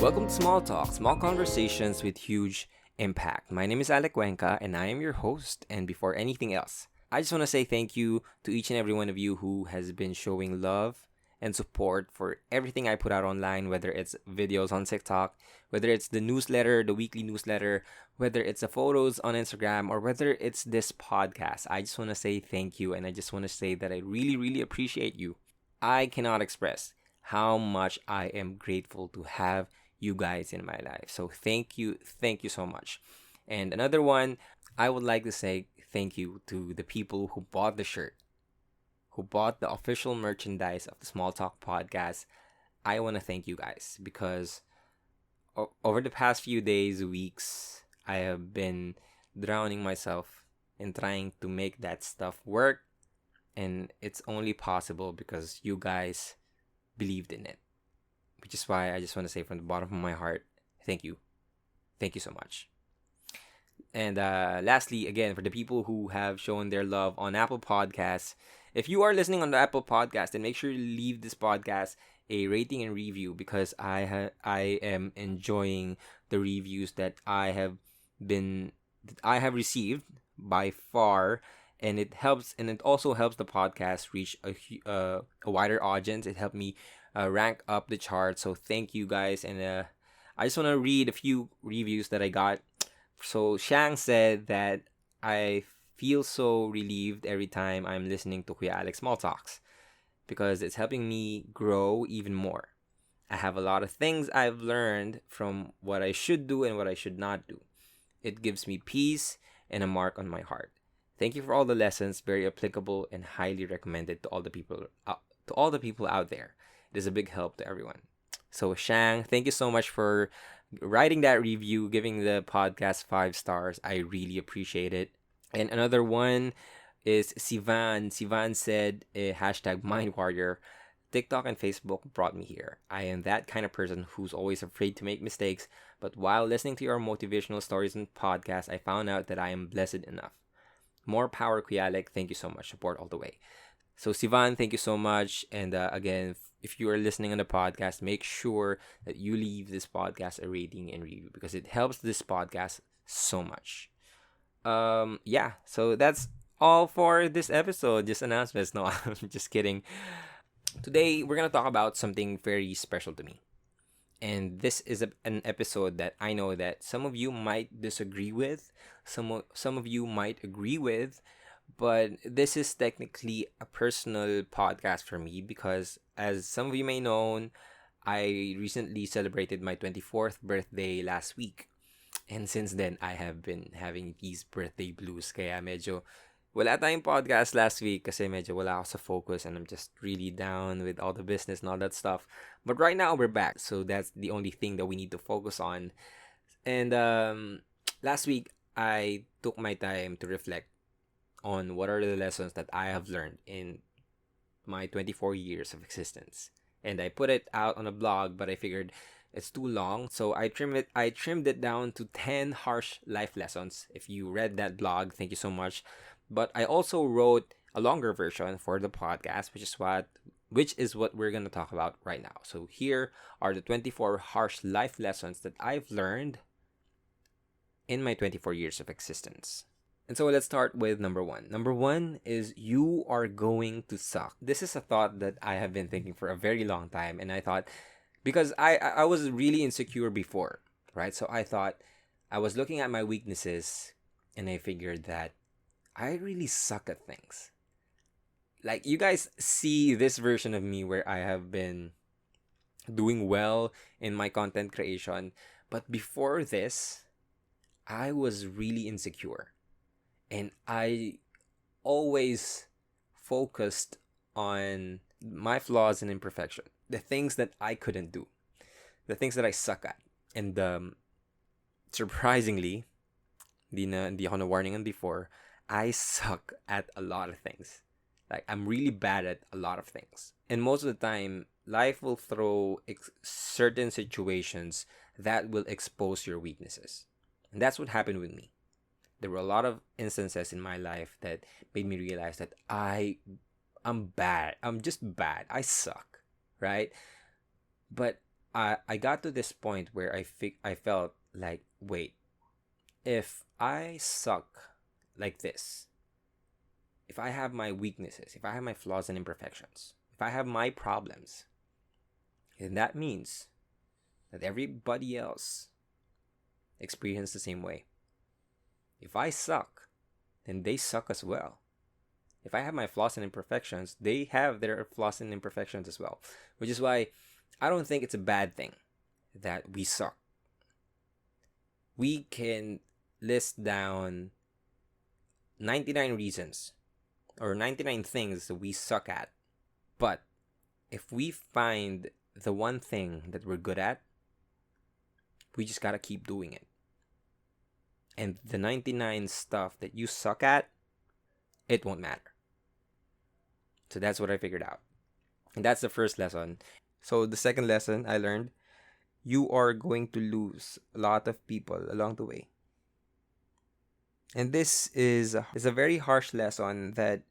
Welcome to Small Talk, small conversations with huge impact. My name is Alec Cuenca and I am your host. And before anything else, I just want to say thank you to each and every one of you who has been showing love and support for everything I put out online, whether it's videos on TikTok, whether it's the newsletter, the weekly newsletter, whether it's the photos on Instagram, or whether it's this podcast. I just want to say thank you, and I just want to say that I really, really appreciate you. I cannot express how much I am grateful to have you guys in my life. So thank you so much. And another one, I would like to say thank you to the people who bought the shirt, who bought the official merchandise of the Small Talk podcast. I want to thank you guys because over the past few days, weeks, I have been drowning myself in trying to make that stuff work. And it's only possible because you guys believed in it. Which is why I just want to say from the bottom of my heart, thank you. Thank you so much. And lastly, again, for the people who have shown their love on Apple Podcasts, if you are listening on the Apple Podcast, then make sure you leave this podcast a rating and review because I am enjoying the reviews that I have received by far, and it helps, and it also helps the podcast reach a wider audience. It helped me rank up the chart. So thank you guys, and I just want to read a few reviews that I got. So Shang said that I feel so relieved every time I'm listening to Kuya Alex Small Talks because it's helping me grow even more. I have a lot of things I've learned from what I should do and what I should not do. It gives me peace and a mark on my heart. Thank you for all the lessons, very applicable and highly recommended to all the people out there. It is a big help to everyone. So Shang, thank you so much for writing that review, giving the podcast 5 stars. I really appreciate it. And another one is Sivan. Sivan said, hashtag Mind Warrior. TikTok and Facebook brought me here. I am that kind of person who's always afraid to make mistakes, but while listening to your motivational stories and podcasts, I found out that I am blessed enough. More power, Kuya Alec. Thank you so much. Support all the way. So, Sivan, thank you so much. And again, if you are listening on the podcast, make sure that you leave this podcast a rating and review because it helps this podcast so much. Yeah, so that's all for this episode. Just announcements. No, I'm just kidding. Today, we're going to talk about something very special to me. And this is an episode that I know that some of you might disagree with, some of you might agree with, but this is technically a personal podcast for me because, as some of you may know, I recently celebrated my 24th birthday last week. And since then, I have been having these birthday blues. Kaya medyo wala tayong podcast last week kasi medyo wala ako sa focus and I'm just really down with all the business and all that stuff. But right now, we're back. So that's the only thing that we need to focus on. And last week, I took my time to reflect on what are the lessons that I have learned in my 24 years of existence. And I put it out on a blog, but I figured it's too long, so I trimmed it down to 10 harsh life lessons. If you read that blog, thank you so much. But I also wrote a longer version for the podcast, which is what we're going to talk about right now. So here are the 24 harsh life lessons that I've learned in my 24 years of existence. And so let's start with number one. Number one is you are going to suck. This is a thought that I have been thinking for a very long time. And I thought, because I was really insecure before, right? So I thought, I was looking at my weaknesses and I figured that I really suck at things. Like, you guys see this version of me where I have been doing well in my content creation. But before this, I was really insecure. And I always focused on my flaws and imperfection, the things that I couldn't do, the things that I suck at. And surprisingly, hindi ako na-warningan before, I suck at a lot of things. Like, I'm really bad at a lot of things. And most of the time, life will throw certain situations that will expose your weaknesses. And that's what happened with me. There were a lot of instances in my life that made me realize that I'm bad. I'm just bad. I suck, right? But I got to this point where I felt like, wait, if I suck like this, if I have my weaknesses, if I have my flaws and imperfections, if I have my problems, then that means that everybody else experience the same way. If I suck, then they suck as well. If I have my flaws and imperfections, they have their flaws and imperfections as well. Which is why I don't think it's a bad thing that we suck. We can list down 99 reasons or 99 things that we suck at. But if we find the one thing that we're good at, we just gotta keep doing it. And the 99 stuff that you suck at, it won't matter. So that's what I figured out. And that's the first lesson. So the second lesson I learned, you are going to lose a lot of people along the way. And this is a very harsh lesson that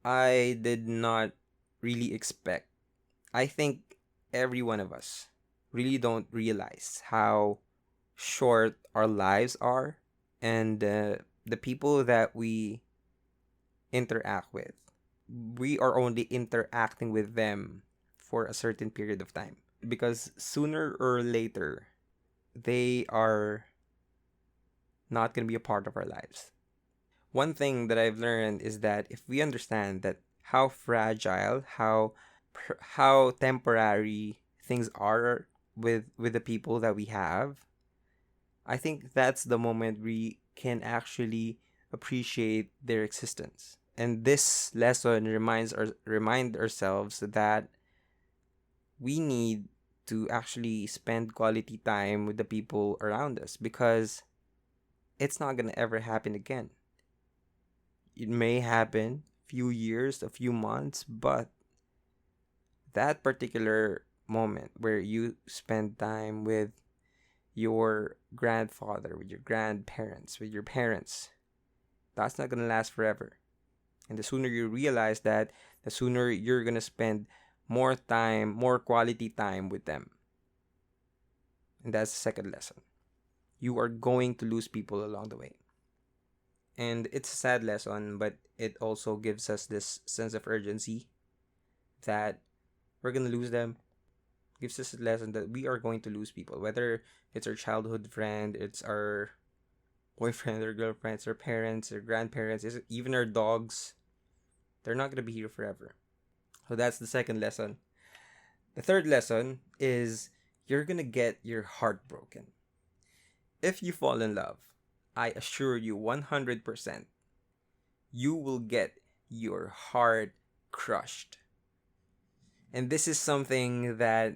I did not really expect. I think every one of us really don't realize how short our lives are, and the people that we interact with, we are only interacting with them for a certain period of time, because sooner or later they are not going to be a part of our lives. One thing that I've learned is that if we understand that how fragile, how temporary things are with the people that we have, I think that's the moment we can actually appreciate their existence. And this lesson remind ourselves that we need to actually spend quality time with the people around us, because it's not gonna ever happen again. It may happen a few years, a few months, but that particular moment where you spend time with your grandfather, with your grandparents, with your parents, that's not gonna last forever. And the sooner you realize that, the sooner you're gonna spend more time, more quality time with them. And that's the second lesson. You are going to lose people along the way. And it's a sad lesson, but it also gives us this sense of urgency that we're gonna lose them. Gives us a lesson that we are going to lose people, whether it's our childhood friend, it's our boyfriend or girlfriend, it's our parents, our grandparents, even our dogs. They're not gonna be here forever. So that's the second lesson. The third lesson is you're gonna get your heart broken. If you fall in love, I assure you 100%, you will get your heart crushed. And this is something that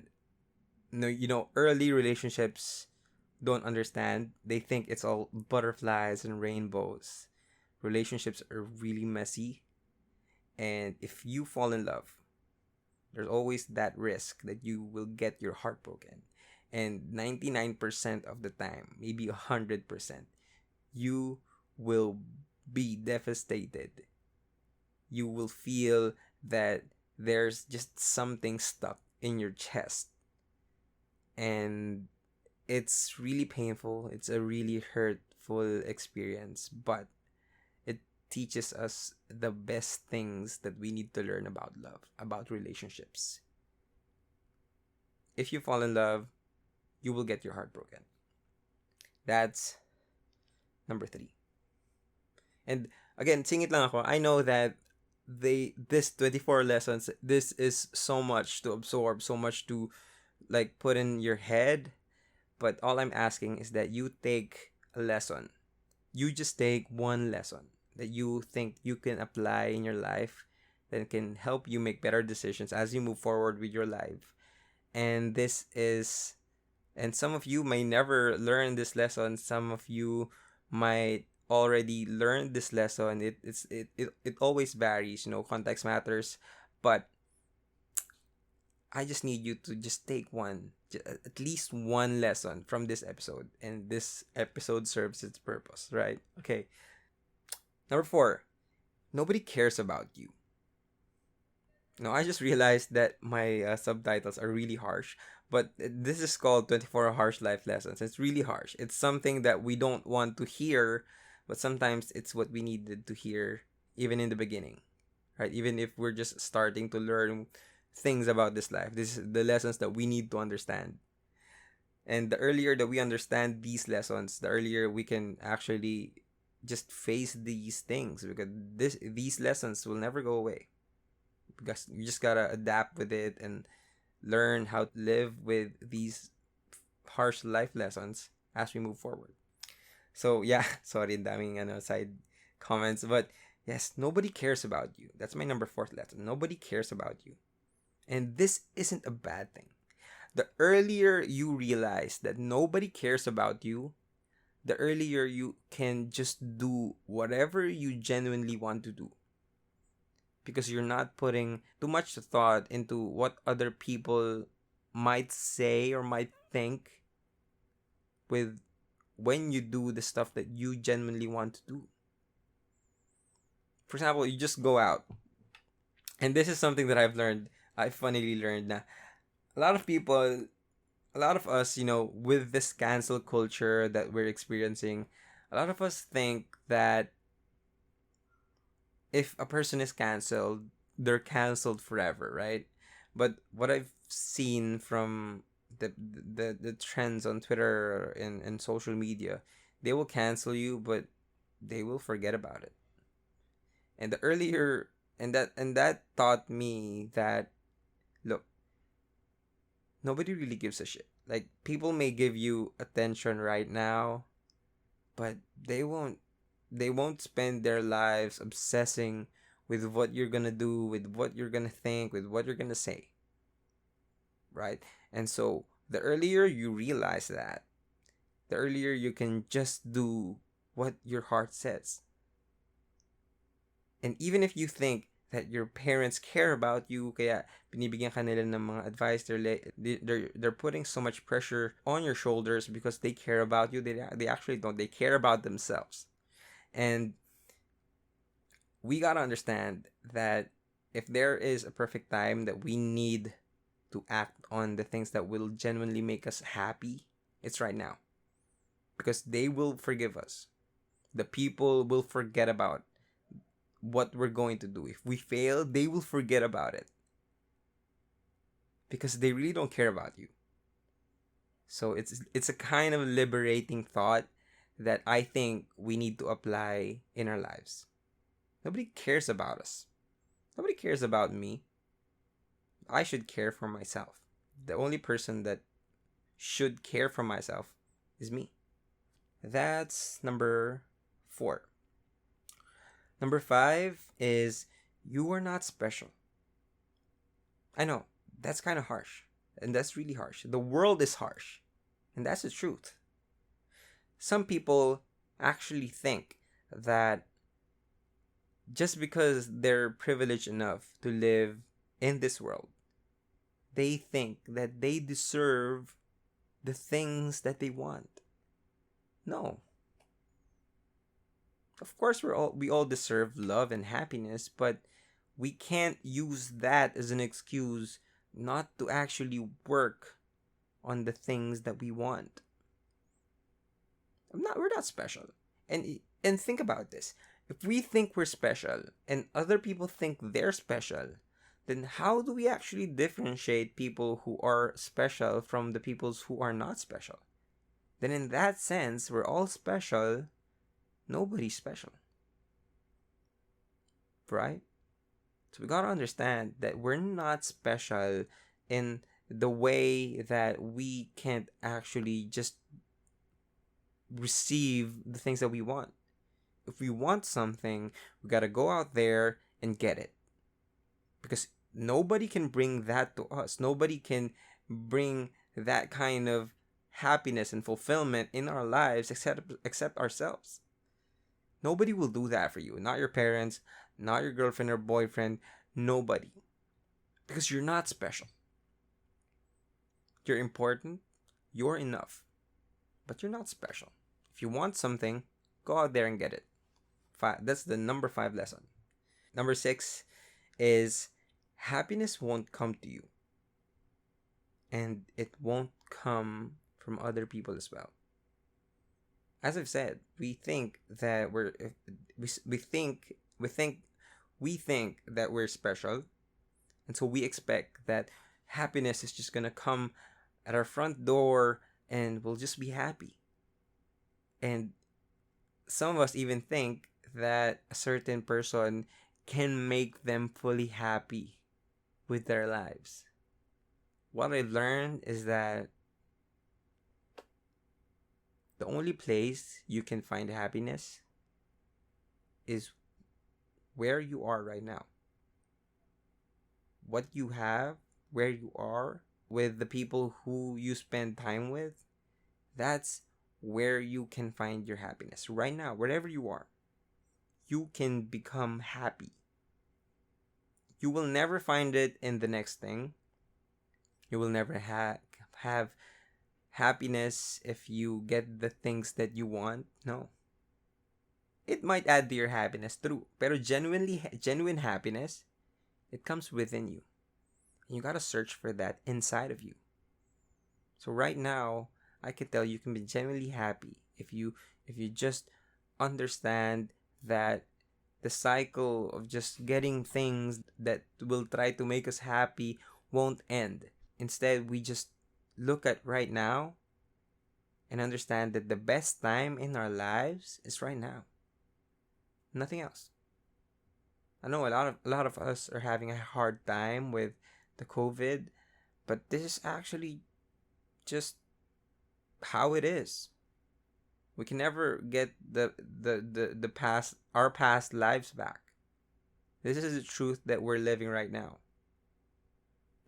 early relationships don't understand. They think it's all butterflies and rainbows. Relationships are really messy. And if you fall in love, there's always that risk that you will get your heart broken. And 99% of the time, maybe 100%, you will be devastated. You will feel that there's just something stuck in your chest. And it's really painful. It's a really hurtful experience, but it teaches us the best things that we need to learn about love, about relationships. If you fall in love, you will get your heart broken. That's number 3. And again, singit lang ako. I know that this 24 lessons, this is so much to absorb, so much to like put in your head. But all I'm asking is that you take a lesson. You just take one lesson that you think you can apply in your life that can help you make better decisions as you move forward with your life. And some of you may never learn this lesson. Some of you might already learn this lesson. It always varies, context matters. But I just need you to just take at least one lesson from this episode, and this episode serves its purpose, right? Okay. Number 4, nobody cares about you. No, I just realized that my subtitles are really harsh. But this is called 24 Harsh Life Lessons. It's really harsh. It's something that we don't want to hear, but sometimes it's what we needed to hear even in the beginning, right? Even if we're just starting to learn things about this life, this is the lessons that we need to understand. And the earlier that we understand these lessons, the earlier we can actually just face these things, because these lessons will never go away, because you just gotta adapt with it and learn how to live with these harsh life lessons as we move forward. So yeah, sorry, daming side comments, but yes, nobody cares about you. That's my number fourth lesson. Nobody cares about you, and this isn't a bad thing. The earlier you realize that nobody cares about you, the earlier you can just do whatever you genuinely want to do, because you're not putting too much thought into what other people might say or might think with when you do the stuff that you genuinely want to do. For example, you just go out. And this is something that I've learned. I funnily learned that a lot of people, a lot of us, with this cancel culture that we're experiencing, a lot of us think that if a person is canceled, they're canceled forever, right? But what I've seen from the trends on Twitter and social media, they will cancel you, but they will forget about it. And the earlier and that taught me that, look, nobody really gives a shit. Like, people may give you attention right now, but they won't spend their lives obsessing with what you're gonna do, with what you're gonna think, with what you're gonna say, right? And so the earlier you realize that, the earlier you can just do what your heart says. And even if you think that your parents care about you, kaya binibigyan ka nila ng mga advice, they're putting so much pressure on your shoulders because they care about you. They actually don't. They care about themselves. And we gotta understand that if there is a perfect time that we need to act on the things that will genuinely make us happy, it's right now. Because they will forgive us. The people will forget about what we're going to do. If we fail, they will forget about it. Because they really don't care about you. So it's a kind of liberating thought that I think we need to apply in our lives. Nobody cares about us. Nobody cares about me. I should care for myself. The only person that should care for myself is me. That's number 4. Number 5 is, you are not special. I know, that's kind of harsh. And that's really harsh. The world is harsh. And that's the truth. Some people actually think that just because they're privileged enough to live in this world, they think that they deserve the things that they want. No. Of course, we all deserve love and happiness, but we can't use that as an excuse not to actually work on the things that we want. We're not special. And think about this. If we think we're special and other people think they're special, then how do we actually differentiate people who are special from the people who are not special? Then in that sense, we're all special, nobody's special. Right? So we gotta understand that we're not special in the way that we can't actually just receive the things that we want. If we want something, we gotta go out there and get it. Because nobody can bring that to us. Nobody can bring that kind of happiness and fulfillment in our lives except ourselves. Nobody will do that for you. Not your parents, not your girlfriend or boyfriend, nobody. Because you're not special. You're important, you're enough, but you're not special. If you want something, go out there and get it. That's the number 5 lesson. Number 6 is, happiness won't come to you, and it won't come from other people as well. As I've said, we think that we think that we're special, and so we expect that happiness is just gonna come at our front door and we'll just be happy. And some of us even think that a certain person can make them fully happy with their lives. What I learned is that the only place you can find happiness is where you are right now. What you have, where you are, with the people who you spend time with, that's where you can find your happiness. Right now, wherever you are, you can become happy. You will never find it in the next thing. You will never have happiness if you get the things that you want. No. It might add to your happiness, true. Pero genuine happiness, it comes within you. And you gotta search for that inside of you. So right now, I can tell you can be genuinely happy if you just understand that the cycle of just getting things that will try to make us happy won't end. Instead, we just look at right now and understand that the best time in our lives is right now. Nothing else. I know a lot of us are having a hard time with the COVID, but this is actually just how it is. We can never get the past our past lives back. This is the truth that we're living right now.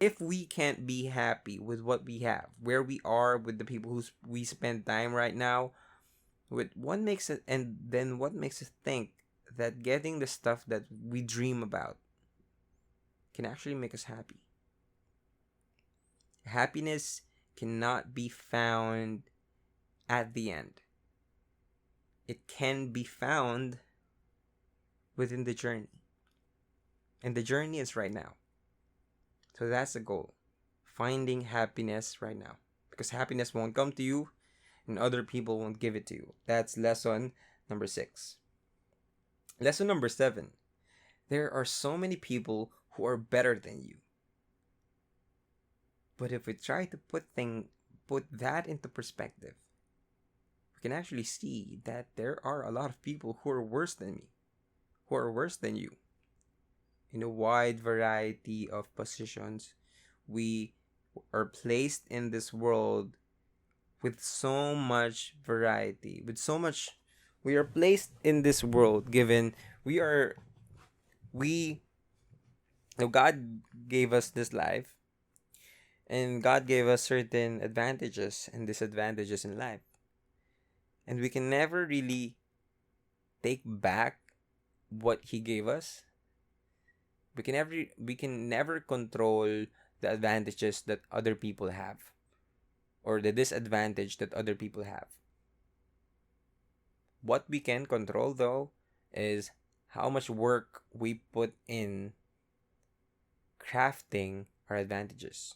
If we can't be happy with what we have, where we are, with the people who we spend time right now, with what makes it, and then what makes us think that getting the stuff that we dream about can actually make us happy. Happiness cannot be found at the end. It can be found within the journey. And the journey is right now. So that's the goal. Finding happiness right now. Because happiness won't come to you and other people won't give it to you. That's lesson number 6. Lesson number 7. There are so many people who are better than you. But if we try to put that into perspective, we can actually see that there are a lot of people who are worse than me, who are worse than you. In a wide variety of positions, we are placed in this world with so much variety, we are placed in this world given we God gave us this life, and God gave us certain advantages and disadvantages in life. And we can never really take back what He gave us. We can never control the advantages that other people have, or the disadvantage that other people have. What we can control, though, is how much work we put in crafting our advantages.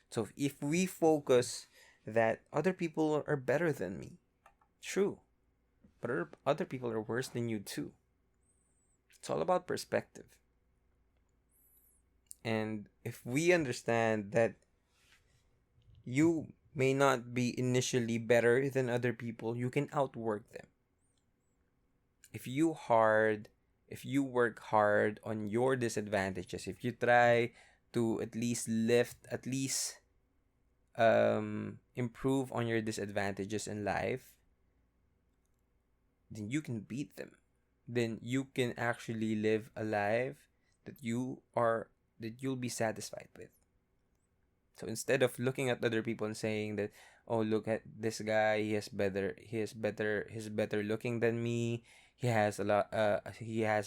So if we focus that other people are better than me, true, but other people are worse than you too. It's all about perspective. And if we understand that you may not be initially better than other people, you can outwork them. If you work hard on your disadvantages, if you try to at least improve on your disadvantages in life, then you can beat them. Then you can actually live a life that you'll be satisfied with. So instead of looking at other people and saying that, oh, look at this guy, he's better looking than me, he has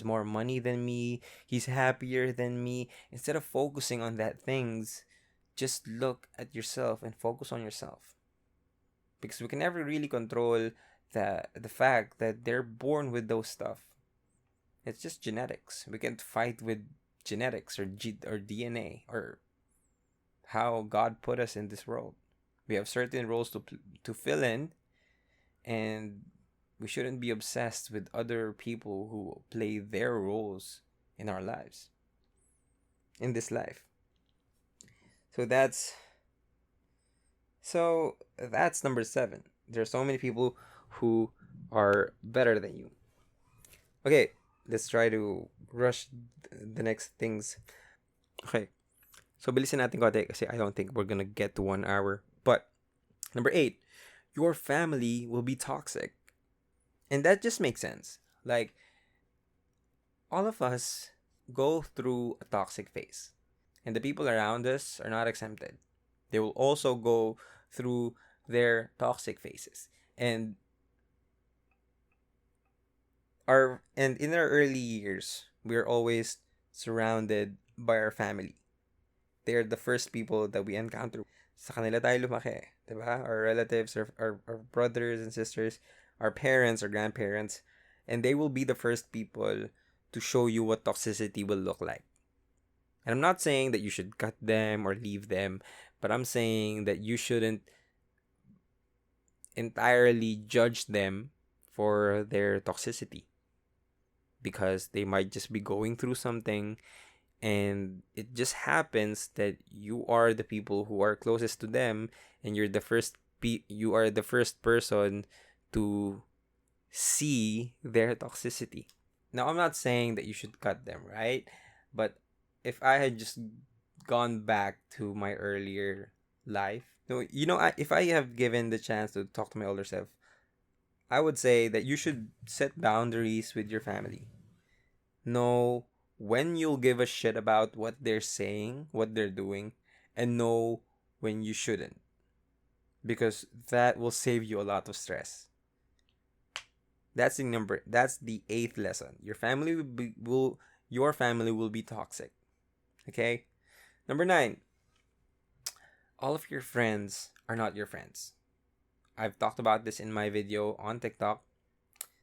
more money than me, he's happier than me. Instead of focusing on that things, just look at yourself and focus on yourself. Because we can never really control the fact that they're born with those stuff. It's just genetics. We can't fight with genetics or DNA or how God put us in this world. We have certain roles to fill in, and we shouldn't be obsessed with other people who play their roles in our lives, in this life. So that's number 7. There are so many people who are better than you. Okay, let's try to rush the next things. Okay, so bilisin natin konti kasi I don't think we're gonna get to 1 hour. But number 8, your family will be toxic. And that just makes sense. Like, all of us go through a toxic phase. And the people around us are not exempted. They will also go through their toxic phases. And in our early years, we're always surrounded by our family. They're the first people that we encounter. Sa kanila tayo lumaki, diba? Our relatives, our brothers and sisters, our parents, our grandparents, and they will be the first people to show you what toxicity will look like. And I'm not saying that you should cut them or leave them, but I'm saying that you shouldn't entirely judge them for their toxicity, because they might just be going through something, and it just happens that you are the people who are closest to them, and you are the first person to see their toxicity. Now, I'm not saying that you should cut them, right? But if I had just gone back to my earlier life, no, if I have given the chance to talk to my older self, I would say that you should set boundaries with your family. Know when you'll give a shit about what they're saying, what they're doing, and know when you shouldn't. Because that will save you a lot of stress. That's the 8th lesson. Your family will be toxic. Okay? Number 9. All of your friends are not your friends. I've talked about this in my video on TikTok,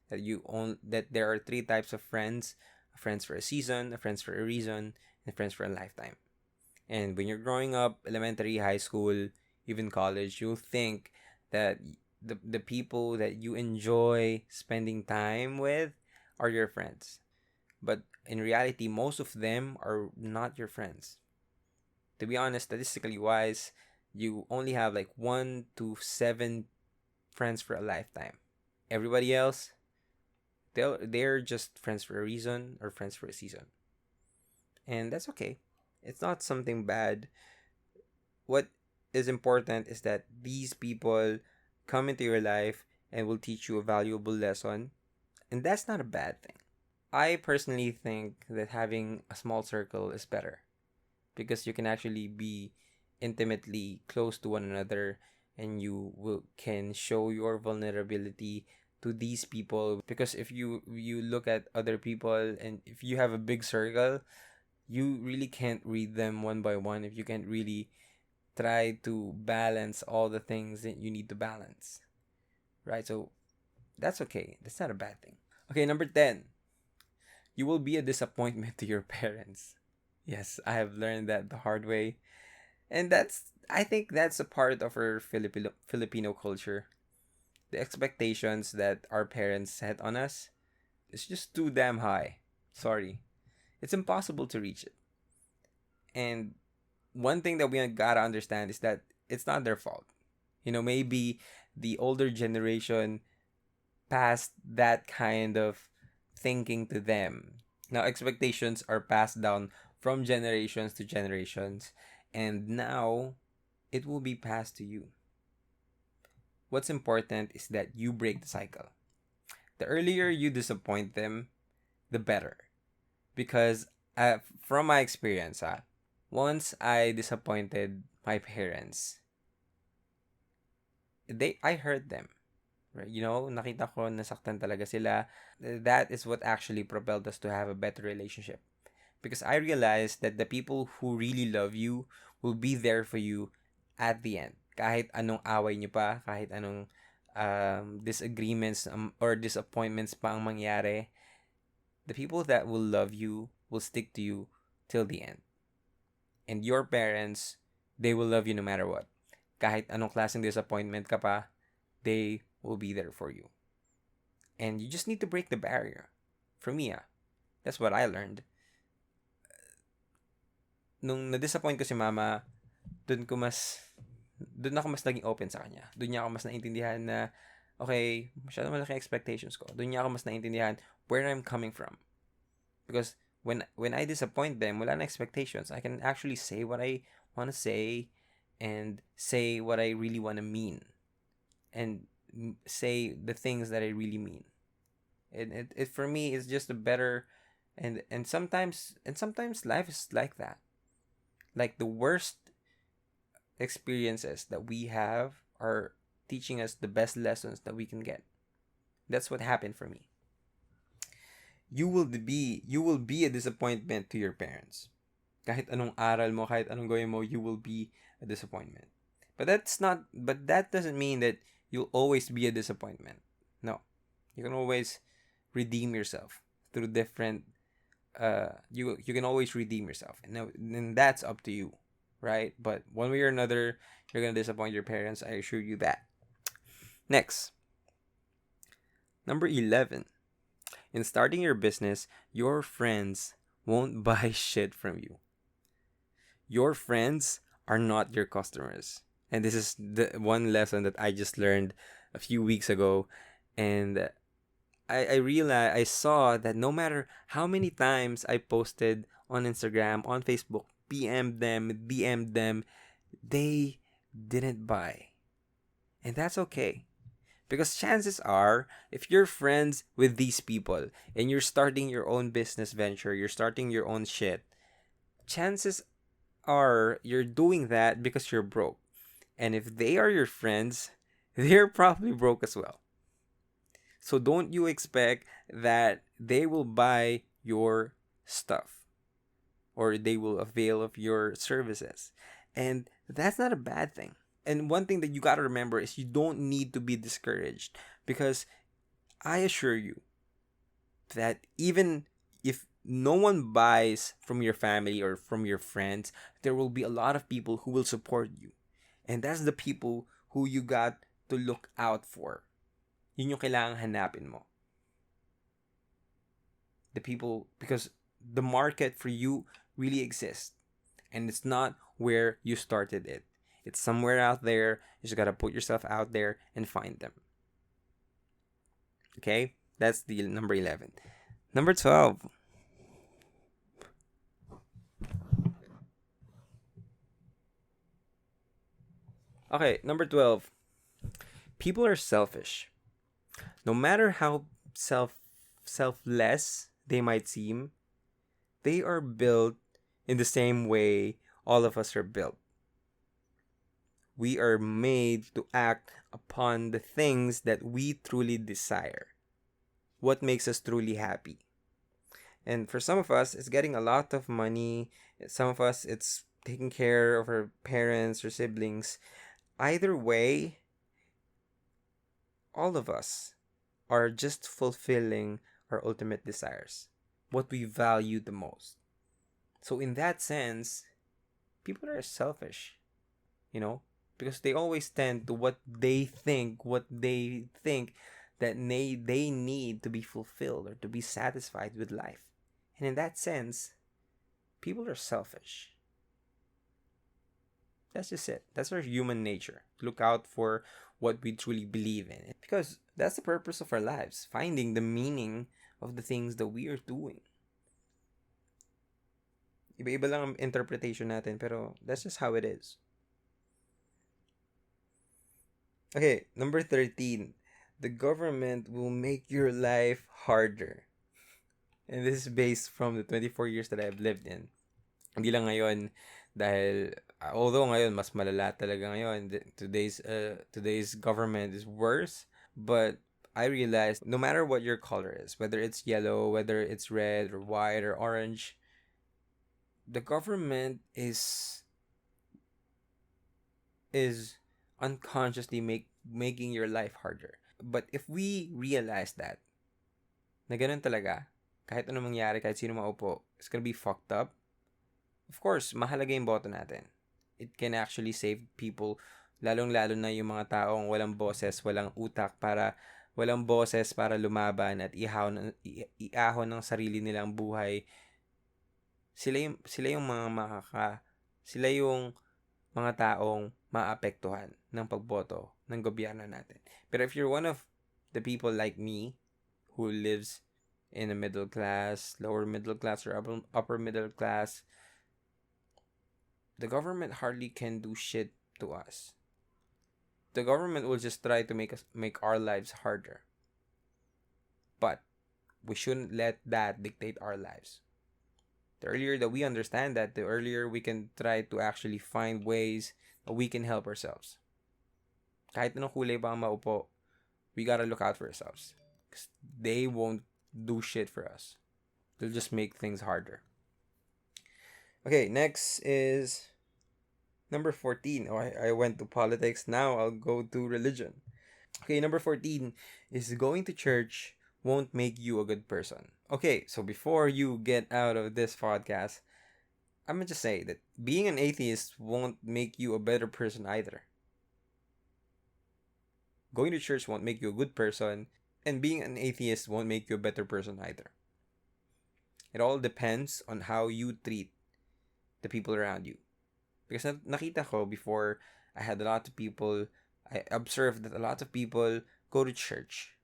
that there are 3 types of friends: a friends for a season, a friends for a reason, and friends for a lifetime. And when you're growing up, elementary, high school, even college, you'll think that the people that you enjoy spending time with are your friends. But in reality, most of them are not your friends. To be honest, statistically wise, you only have like 1 to 7 friends for a lifetime. Everybody else, they're just friends for a reason or friends for a season. And that's okay. It's not something bad. What is important is that these people come into your life and will teach you a valuable lesson. And that's not a bad thing. I personally think that having a small circle is better, because you can actually be intimately close to one another, and can show your vulnerability to these people. Because if you look at other people, and if you have a big circle, you really can't read them one by one, if you can't really try to balance all the things that you need to balance, right? So that's okay. That's not a bad thing. Okay, number 10. You will be a disappointment to your parents. Yes, I have learned that the hard way. And I think that's a part of our Filipino culture. The expectations that our parents set on us is just too damn high. Sorry. It's impossible to reach it. And one thing that we gotta understand is that it's not their fault. Maybe the older generation passed that kind of thinking to them. Now, expectations are passed down from generations to generations, and now it will be passed to you. What's important is that you break the cycle. The earlier you disappoint them, the better. Because from my experience, once I disappointed my parents, I hurt them. Right? Nakita ko nasaktan talaga sila. That is what actually propelled us to have a better relationship. Because I realized that the people who really love you will be there for you at the end. Kahit anong away nyo pa, kahit anong disagreements or disappointments pa ang mangyari, the people that will love you will stick to you till the end. And your parents, they will love you no matter what. Kahit anong klaseng disappointment ka pa, they will be there for you. And you just need to break the barrier. For me, that's what I learned. Nung na-disappoint ko si mama, doon ko mas doon ako mas naging open sa kanya. Doon niya ako mas naintindihan na okay, masyado malaki expectations ko. Doon niya ako mas naintindihan where I'm coming from. Because when I disappoint them, wala na expectations. I can actually say what I want to say and say what I really want to mean. And say the things that I really mean. And it for me is just a better and sometimes life is like that. Like the worst experiences that we have are teaching us the best lessons that we can get. That's what happened for me. You will be a disappointment to your parents. Kahit anong aral mo, kahit anong gawin mo, you will be a disappointment. But that doesn't mean that you'll always be a disappointment. No. You can always redeem yourself through different you can always redeem yourself. And that's up to you, right? But one way or another, you're going to disappoint your parents, I assure you that. Next. Number 11. In starting your business, your friends won't buy shit from you. Your friends are not your customers. And this is the one lesson that I just learned a few weeks ago. And I realized, I saw that no matter how many times I posted on Instagram, on Facebook, PM'd them, DM'd them, they didn't buy. And that's okay. Because chances are, if you're friends with these people and you're starting your own business venture, you're starting your own shit, chances are you're doing that because you're broke. And if they are your friends, they're probably broke as well. So don't you expect that they will buy your stuff or they will avail of your services. And that's not a bad thing. And one thing that you got to remember is you don't need to be discouraged, because I assure you that even if no one buys from your family or from your friends, there will be a lot of people who will support you. And that's the people who you got to look out for. Yun yung kailangang hanapin mo. The people, because the market for you really exists. And it's not where you started it. It's somewhere out there. You just gotta put yourself out there and find them. Okay? That's the number 11. Number 12. Okay, number 12. People are selfish. No matter how selfless they might seem, they are built in the same way all of us are built. We are made to act upon the things that we truly desire. What makes us truly happy. And for some of us, it's getting a lot of money. Some of us, it's taking care of our parents or siblings. Either way, all of us are just fulfilling our ultimate desires, what we value the most. So in that sense, people are selfish, because they always tend to what they think that they need to be fulfilled or to be satisfied with life. And in that sense, people are selfish. That's just it. That's our human nature. Look out for what we truly believe in. Because that's the purpose of our lives. Finding the meaning of the things that we are doing. Iba-iba lang ang interpretation natin, pero that's just how it is. Okay, number 13. The government will make your life harder. And this is based from the 24 years that I've lived in. Hindi lang ngayon dahil although ngayon mas malala talaga ngayon, today's government is worse, but I realized no matter what your color is, whether it's yellow, whether it's red or white or orange, the government is unconsciously making your life harder. But if we realize that na ganun talaga, kahit anong mangyari, kahit sino maupo, it's gonna be fucked up, Of course, mahalaga yung boto natin. It can actually save people, lalong-lalo na yung mga taong walang boses, walang utak walang boses para lumaban at iahon ng sarili nilang buhay. Sila yung sila yung mga taong maapektuhan ng pagboto ng gobyerno natin. Pero if you're one of the people like me who lives in a middle class, lower middle class, or upper middle class, the government hardly can do shit to us. The government will just try to make our lives harder. But we shouldn't let that dictate our lives. The earlier that we understand that, the earlier we can try to actually find ways that we can help ourselves. Kahit anong kulay pa ang maupo, we gotta look out for ourselves. Because they won't do shit for us. They'll just make things harder. Okay, next is number 14. Oh, I went to politics. Now I'll go to religion. Okay, number 14 is going to church won't make you a good person. Okay, so before you get out of this podcast, I'm gonna just say that being an atheist won't make you a better person either. Going to church won't make you a good person, and being an atheist won't make you a better person either. It all depends on how you treat the people around you. Because nakita ko before, I observed that a lot of people go to church,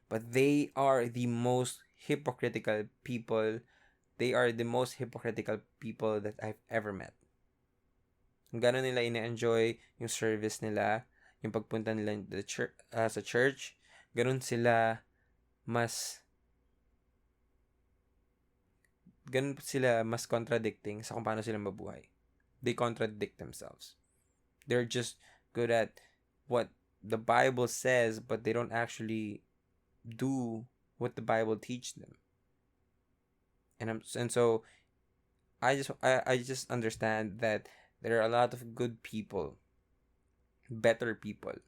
but they are the most hypocritical people. They are the most hypocritical people that I've ever met. Gano'n nila ina-enjoy yung service nila, yung pagpunta nila sa church. Ganun sila mas contradicting sa kung paano sila mabuhay. They contradict themselves. They're just good at what the Bible says, but they don't actually do what the Bible teaches them. And so I just understand that there are a lot of good people, better people,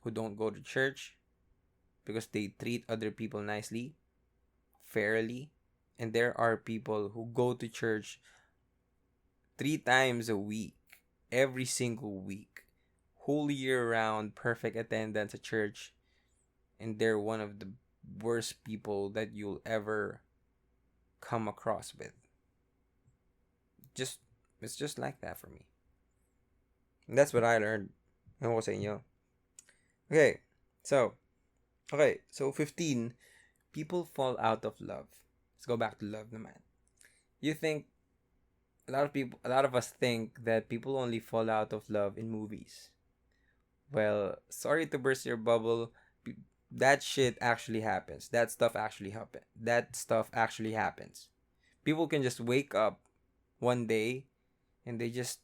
who don't go to church because they treat other people nicely, fairly, and there are people who go to church 3 times a week, every single week, whole year round, perfect attendance at church, and they're one of the worst people that you'll ever come across with. It's just like that for me. And that's what I learned. Ano ko sa inyo? Okay, so 15, people fall out of love. Let's go back to love naman. You think a lot of us think that people only fall out of love in movies. Well, sorry to burst your bubble. That shit actually happens. That stuff actually happens. People can just wake up one day and they just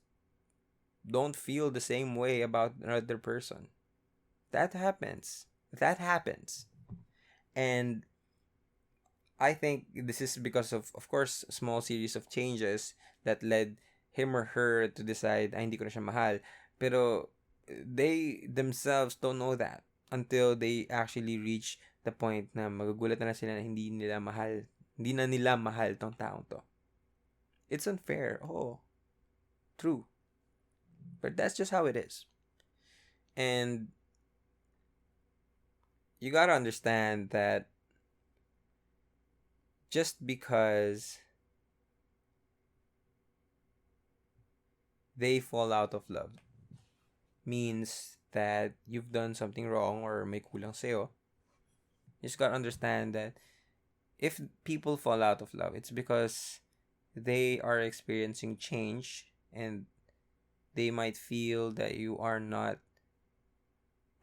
don't feel the same way about another person. That happens. And I think this is because of course, a small series of changes that led him or her to decide, hindi ko na siya mahal. Pero they themselves don't know that until they actually reach the point na magugulat na sila na hindi na nila mahal tong taong to. It's unfair. Oh, true. But that's just how it is. And you gotta understand that just because they fall out of love means that you've done something wrong or may kulang sa'yo. You just gotta understand that if people fall out of love, it's because they are experiencing change and they might feel that you are not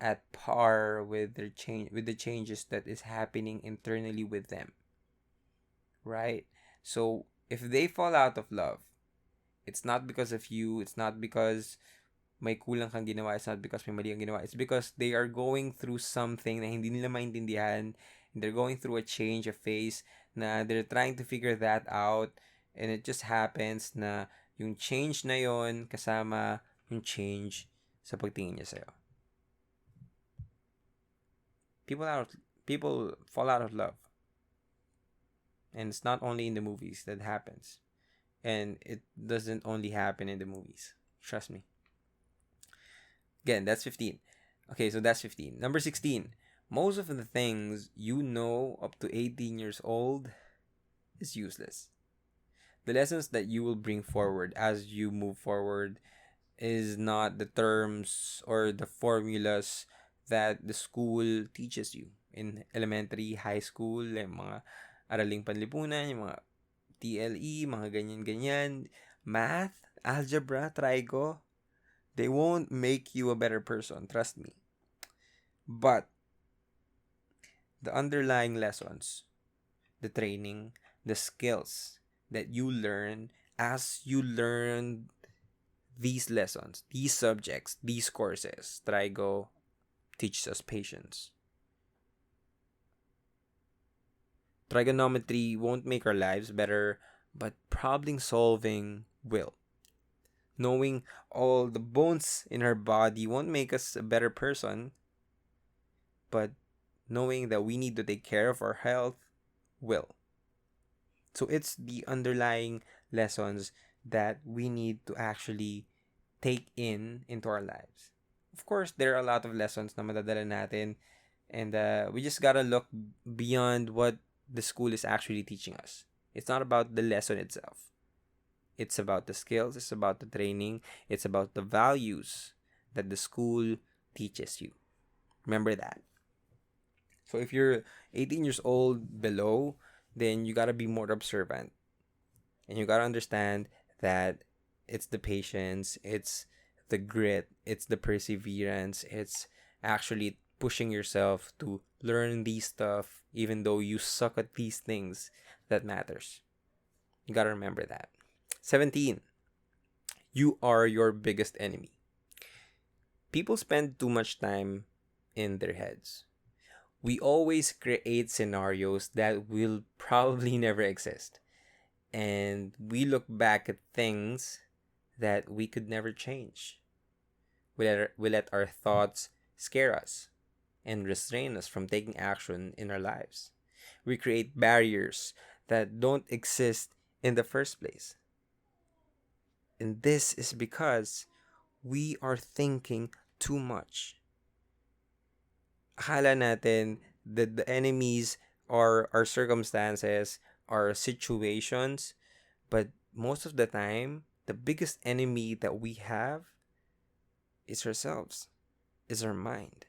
at par with the changes that is happening internally with them. Right? So if they fall out of love, it's not because of you, it's not because may kulang kang ginawa, it's not because may mali kang ginawa, it's because they are going through something na hindi nila maintindihan, and they're going through a change, a phase, na they're trying to figure that out, and it just happens na yung change na yon kasama yung change sa pagtingin niya sa'yo. People fall out of love. And it's not only in the movies that happens. And it doesn't only happen in the movies. Trust me. Again, that's 15. Okay, so that's 15. Number 16. Most of the things you know up to 18 years old is useless. The lessons that you will bring forward as you move forward is not the terms or the formulas that the school teaches you in elementary, high school, yung mga araling panlipunan, yung mga TLE, mga ganyan-ganyan, math, algebra, trigo. They won't make you a better person, trust me. But the underlying lessons, the training, the skills that you learn as you learn these lessons, these subjects, these courses, Trigo teaches us patience. Trigonometry won't make our lives better, but problem solving will. Knowing all the bones in our body won't make us a better person, but knowing that we need to take care of our health will. So it's the underlying lessons that we need to actually take into our lives. Of course, there are a lot of lessons na madadala natin, and we just gotta look beyond what the school is actually teaching us. It's not about the lesson itself. It's about the skills, it's about the training, it's about the values that the school teaches you. Remember that. So if you're 18 years old below, then you gotta be more observant. And you gotta understand that it's the patience, it's the grit, it's the perseverance, it's actually pushing yourself to learn these stuff even though you suck at these things that matters. You gotta remember that. 17. You are your biggest enemy. People spend too much time in their heads. We always create scenarios that will probably never exist. And we look back at things that we could never change. We let our thoughts scare us and restrain us from taking action in our lives. We create barriers that don't exist in the first place. And this is because we are thinking too much. Akala natin that the enemies are our circumstances, our situations, but most of the time, the biggest enemy that we have is ourselves, is our mind.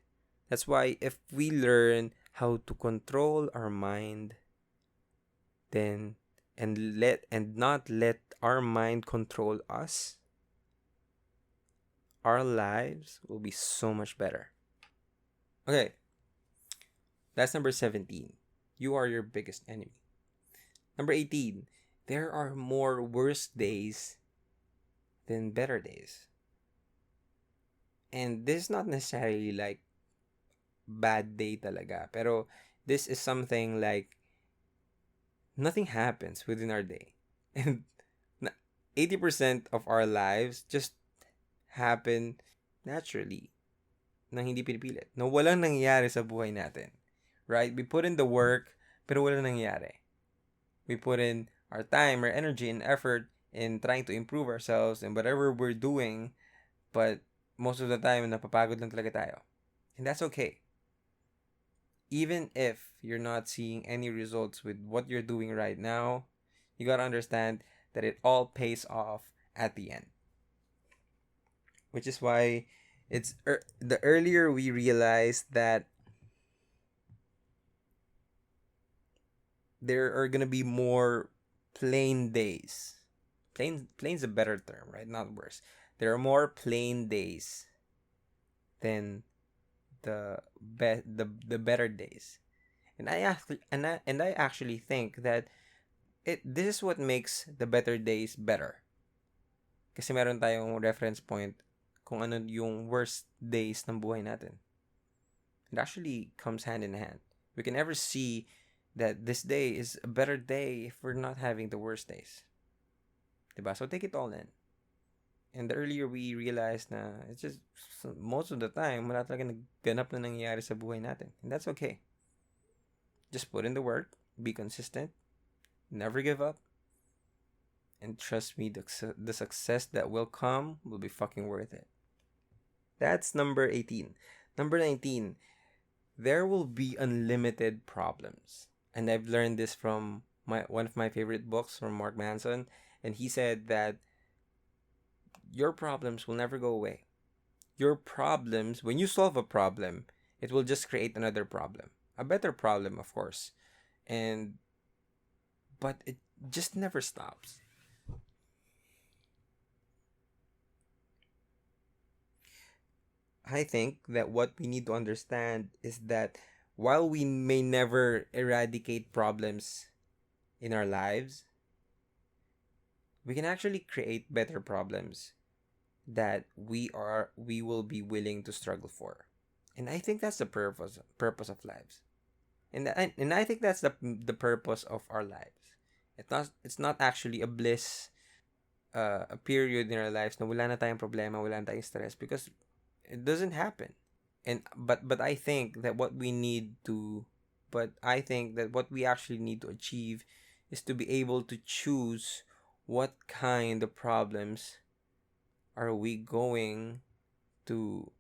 That's why if we learn how to control our mind, then and not let our mind control us, our lives will be so much better. Okay, that's number 17. You are your biggest enemy. Number 18. There are more worse days than better days. And this is not necessarily like bad day talaga. Pero this is something like nothing happens within our day. And 80% of our lives just happen naturally. Nang hindi pinipilit. No, walang nangyayari sa buhay natin. Right? We put in the work, pero walang nangyayari. We put in our time, our energy, and effort in trying to improve ourselves and whatever we're doing, but most of the time, napapagod lang talaga tayo. And that's okay. Even if you're not seeing any results with what you're doing right now, you gotta understand that it all pays off at the end. Which is why it's the earlier we realize that there are gonna be more plain days. Plain's a better term, right? Not worse. There are more plain days than the better days. And I actually think that this is what makes the better days better. Kasi meron tayong reference point kung ano yung worst days ng buhay natin. It actually comes hand in hand. We can never see that this day is a better day if we're not having the worst days. Diba? So take it all in. And the earlier we realize na it's just most of the time wala talaga nagganap na nangyayari sa buhay natin. And that's okay. Just put in the work, be consistent, never give up, And trust me, the success that will come will be fucking worth it. That's number 18. Number 19, there will be unlimited problems. And I've learned this from one of my favorite books from Mark Manson. And he said that your problems will never go away. Your problems, when you solve a problem, it will just create another problem. A better problem, of course. And but it just never stops. I think that what we need to understand is that while we may never eradicate problems in our lives, we can actually create better problems that we will be willing to struggle for. And I think that's the purpose of lives. And I think that's the purpose of our lives. It's not actually a bliss, a period in our lives na wala na tayong problema, wala na tayong stress, because it doesn't happen. And but I think that what we actually need to achieve is to be able to choose what kind of problems are we going to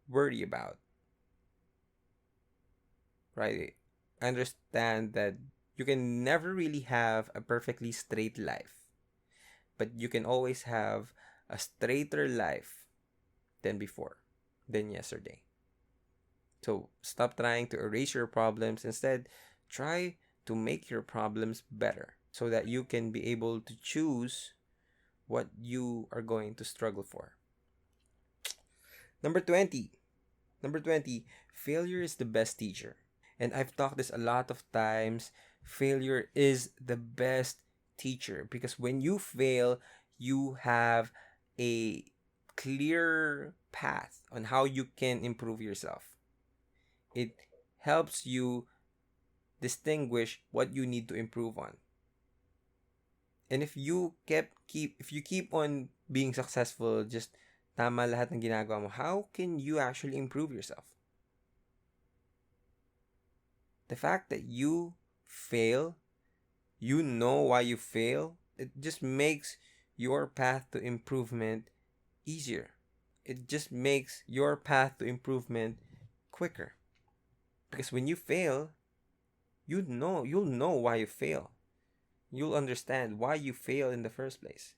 worry about, right? I understand that you can never really have a perfectly straight life, but you can always have a straighter life than before, than yesterday. So stop trying to erase your problems. Instead, try to make your problems better so that you can be able to choose what you are going to struggle for. Number 20. Number 20, failure is the best teacher. And I've talked this a lot of times. Failure is the best teacher because when you fail, you have a clear path on how you can improve yourself. It helps you distinguish what you need to improve on. And if you keep on being successful, just tama lahat ng ginagawa mo, how can you actually improve yourself? The fact that you fail, you know why you fail, it just makes your path to improvement easier. It just makes your path to improvement quicker. Because when you fail, you'll know why you fail. You'll understand why you fail in the first place.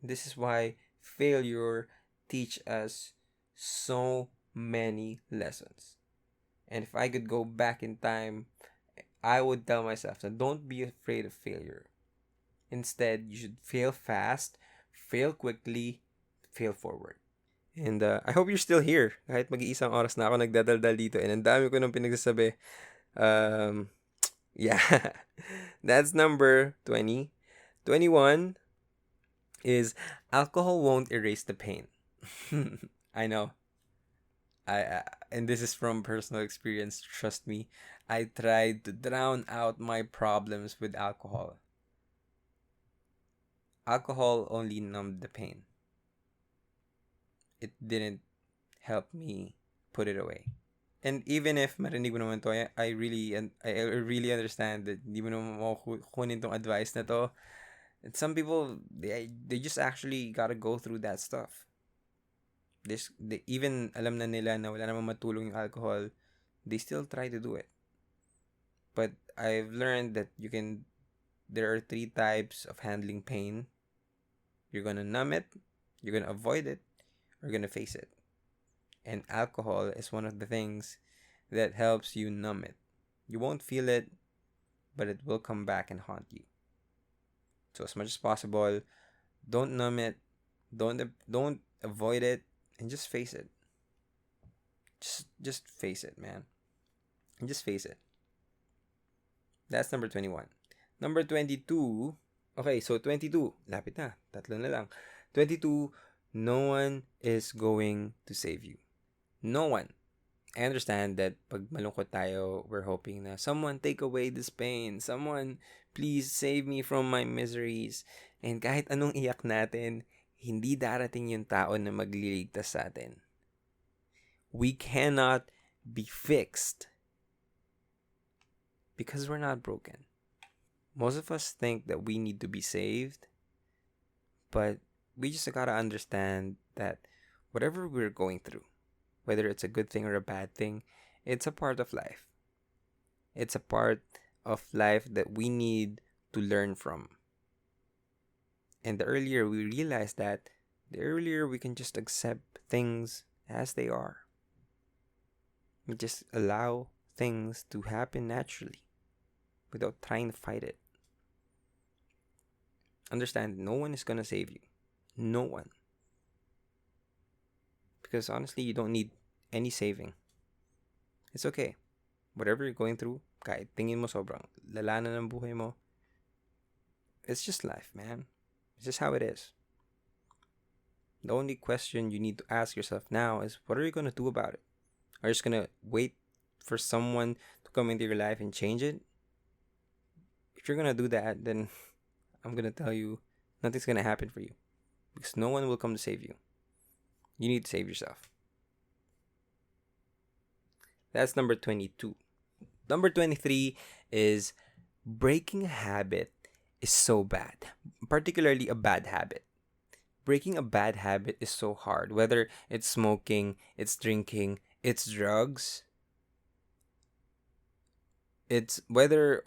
This is why failure teach us so many lessons. And if I could go back in time, I would tell myself that don't be afraid of failure. Instead, you should fail fast, fail quickly, fail forward. And I hope you're still here. Kahit mag-iisang oras na ako nagdadaldal dito and ang dami ko nang pinagsasabi. Yeah. That's number 20. 21 is alcohol won't erase the pain. I know. And this is from personal experience, trust me. I tried to drown out my problems with alcohol. Alcohol only numbed the pain. It didn't help me put it away. And even if marinig mo naman to, I really understand that hindi mo naman kunin tong advice na to. And some people, they just actually gotta go through that stuff. They even alam na nila na wala namang matulong yung alcohol, they still try to do it. But I've learned that there are 3 types of handling pain. You're gonna numb it, you're gonna avoid it, or you're gonna face it. And alcohol is one of the things that helps you numb it. You won't feel it, but it will come back and haunt you. So as much as possible, don't numb it, don't avoid it, and just face it. Just face it, man. And just face it. That's number 21. Number 22. Okay, so 22. Lapit na. Tatlo na lang. 22. No one is going to save you. No one. I understand that pag malungkot tayo, we're hoping na someone take away this pain. Someone, please save me from my miseries. And kahit anong iyak natin, hindi darating yung tao na magliligtas sa atin. We cannot be fixed because we're not broken. Most of us think that we need to be saved, But we just gotta understand that whatever we're going through, whether it's a good thing or a bad thing, it's a part of life. It's a part of life that we need to learn from. And the earlier we realize that, the earlier we can just accept things as they are. We just allow things to happen naturally without trying to fight it. Understand, no one is gonna save you. No one. Because honestly, you don't need any saving. It's okay. Whatever you're going through, kahit tingin mo sobrang lala na ng buhay mo, it's just life, man. It's just how it is. The only question you need to ask yourself now is, what are you gonna do about it? Are you just gonna wait for someone to come into your life and change it? If you're gonna do that, then I'm gonna tell you, nothing's gonna happen for you. Because no one will come to save you. You need to save yourself. That's number 22. Number 23 is, breaking a habit is so bad, particularly a bad habit. Breaking a bad habit is so hard, whether it's smoking, it's drinking, it's drugs, it's whether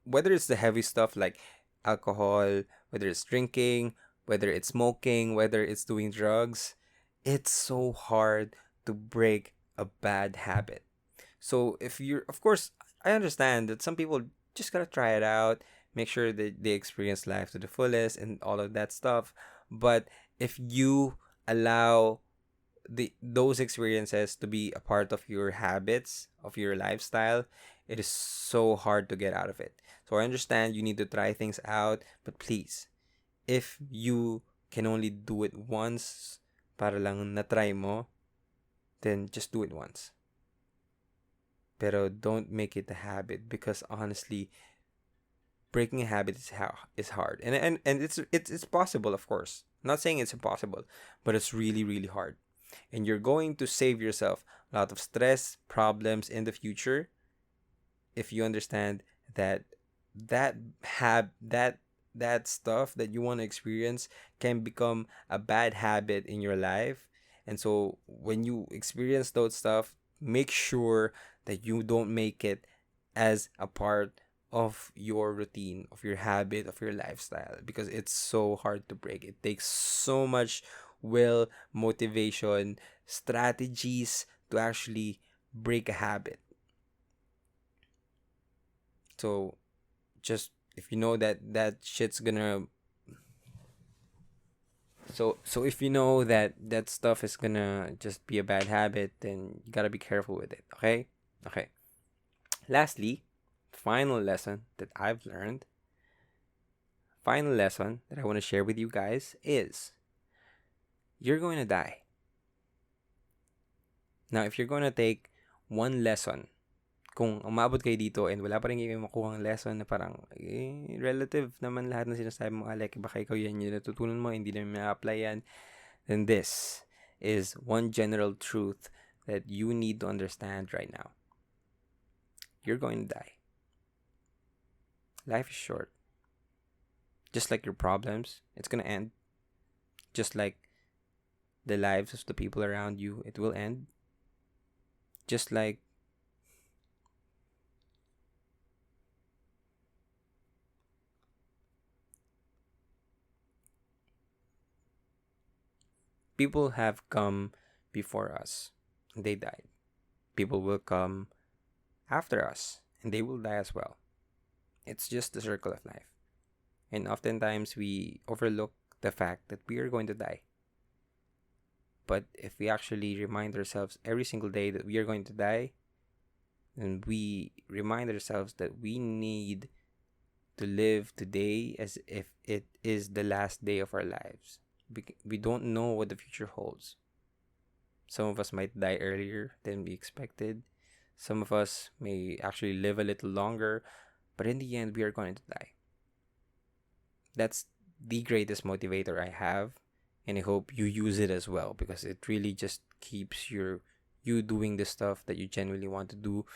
it's the heavy stuff like alcohol, whether it's drinking, whether it's smoking, whether it's doing drugs. It's so hard to break a bad habit. So if you're, of course, I understand that some people just gotta try it out, make sure that they experience life to the fullest and all of that stuff. But if you allow those experiences to be a part of your habits, of your lifestyle, it is so hard to get out of it. So I understand you need to try things out, but please, if you can only do it once, para lang na-try mo, then just do it once. Pero don't make it a habit, because honestly, breaking a habit is hard. And it's possible, of course. I'm not saying it's impossible, but it's really, really hard. And you're going to save yourself a lot of stress, problems in the future, if you understand that that stuff that you want to experience can become a bad habit in your life. And so when you experience those stuff, make sure that you don't make it as a part of your routine, of your habit, of your lifestyle, because it's so hard to break. It takes so much will, motivation, strategies to actually break a habit. So just, if you know that shit's gonna, so if you know that stuff is gonna just be a bad habit, then you gotta be careful with it. Okay. Lastly, final lesson that I've learned, final lesson that I want to share with you guys is, you're going to die. Now, if you're going to take one lesson, kung umabot kayo dito and wala pa rin kayo makuha ng lesson na parang, relative naman lahat ng sinasabi mo, Alec, baka ikaw yan yung natutunan mo, hindi naman ma-apply yan, then this is one general truth that you need to understand right now. You're going to die. Life is short. Just like your problems, it's going to end. Just like the lives of the people around you, it will end. Just like people have come before us and they died. People will come after us and they will die as well. It's just the circle of life. And oftentimes we overlook the fact that we are going to die. But if we actually remind ourselves every single day that we are going to die, then we remind ourselves that we need to live today as if it is the last day of our lives. We don't know what the future holds. Some of us might die earlier than we expected. Some of us may actually live a little longer. But in the end, we are going to die. That's the greatest motivator I have. And I hope you use it as well, because it really just keeps you doing the stuff that you genuinely want to do,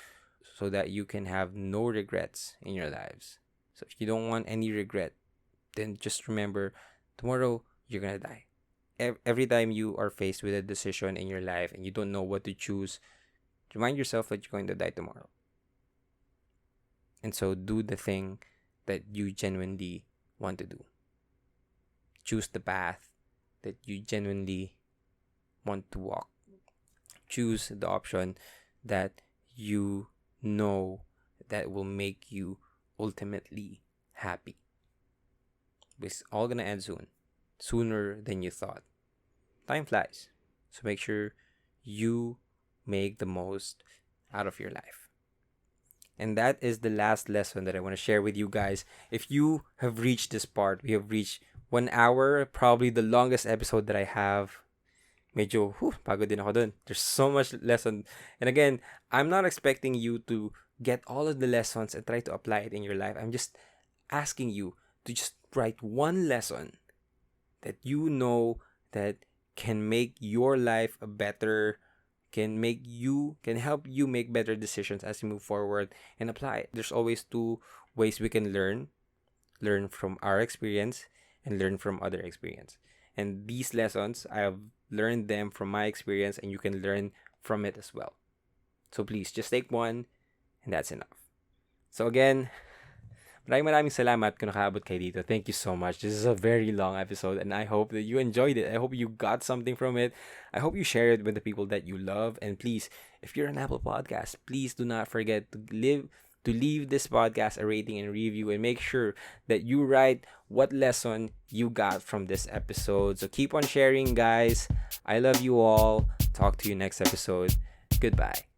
so that you can have no regrets in your lives. So if you don't want any regret, then just remember Tomorrow, you're gonna die. Every time you are faced with a decision in your life and you don't know what to choose, remind yourself that you're going to die tomorrow. And so do the thing that you genuinely want to do. Choose the path that you genuinely want to walk. Choose the option that you know that will make you ultimately happy. It's all gonna end soon, sooner than you thought. Time flies. So make sure you make the most out of your life. And that is the last lesson that I want to share with you guys. If you have reached this part, we have reached 1 hour, probably the longest episode that I have. Medyo, pagod din ako dun. There's so much lesson. And again, I'm not expecting you to get all of the lessons and try to apply it in your life. I'm just asking you to just write one lesson that you know that can make your life a better, can help you make better decisions as you move forward and apply it. There's always two ways we can learn from our experience and learn from other experience. And these lessons, I have learned them from my experience, and you can learn from it as well. So please, just take one, and that's enough. So again, maraming salamat kung nakaabot kayo dito. Thank you so much. This is a very long episode, and I hope that you enjoyed it. I hope you got something from it. I hope you share it with the people that you love. And please, if you're an Apple Podcast, please do not forget to leave this podcast a rating and review, and make sure that you write what lesson you got from this episode. So keep on sharing, guys. I love you all. Talk to you next episode. Goodbye.